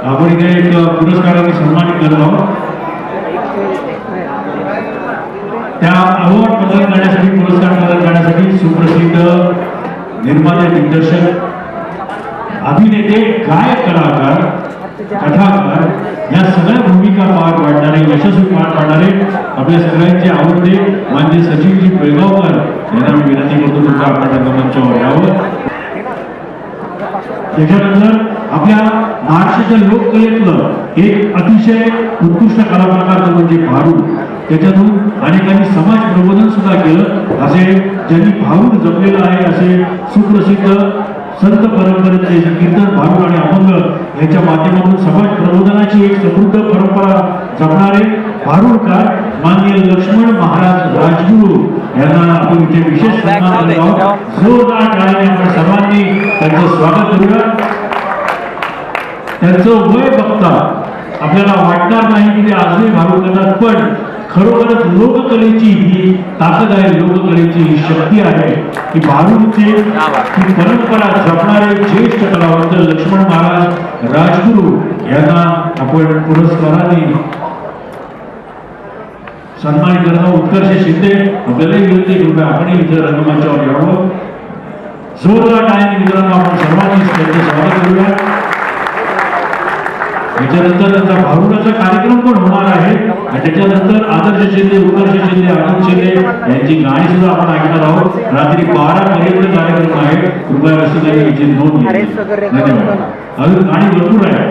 आपण इथे एक पुरस्काराने सन्मानित करत आहोत. त्या अवॉर्ड प्रदान करण्यासाठी पुरस्कार प्रदान करण्यासाठी सुप्रसिद्ध निर्माते दिग्दर्शक अभिनेते गायक कलाकार कथाकार या सगळ्या भूमिका पार पाडणारे यशस्वी पार पाडणारे आपल्या सगळ्यांचे आवडते मान्य सचिवजी बेळगावकर यांना मी विनंती करतो तुमच्या आपल्या मंचावर यावं. त्याच्यानंतर आपल्या महाराष्ट्राच्या लोककलेतलं एक अतिशय उत्कृष्ट कला प्रकार म्हणजे भारूड. त्याच्यातून अनेकांनी समाज प्रबोधन सुद्धा केलं. असे ज्यांनी भारूड जपलेलं आहे असे सुप्रसिद्ध संत परंपरेचे कीर्तन भारूड आणि अभंग यांच्या माध्यमातून समाज प्रबोधनाची एक समृद्ध परंपरा जपणारे भारूडकार माननीय लक्ष्मण महाराज राजगुरू यांना आपण इथे विशेष सन्मान करत आहोत. जोरदार टाळ्याने आपण सर्वांनी त्यांचं स्वागत करूया. त्यांचं वय बघता आपल्याला वाटणार नाही की ते आजही भारूड करतात, पण खरोखरच लोककलेची ही ताकद आहे, लोककलेची ही शक्ती आहे की भारूडची ही परंपरा जपणारे ज्येष्ठ कलावंत लक्ष्मण महाराज राजगुरू यांना आपण पुरस्काराने सन्मानित करतो. उत्कर्ष शिंदे आपल्याला विनंती करूया आपण इथे रंगमंचावर यावं. जोरदार टाळ्यांनी मित्रांनो आपण सर्वांनी त्यांचे स्वागत करूया. त्याच्यानंतर त्यांचा भारूडाचा कार्यक्रम पण होणार आहे आणि त्याच्यानंतर आदर्श शिंदे, उत्कर्ष शिंदे, आनंद शिंदे यांची गाणी सुद्धा आपण ऐकणार आहोत. रात्री 12 पर्यंत कार्यक्रम आहे. कृपया रसिकांनी याची नोंद घ्या. धन्यवाद. अजून गाणी भरपूर आहे.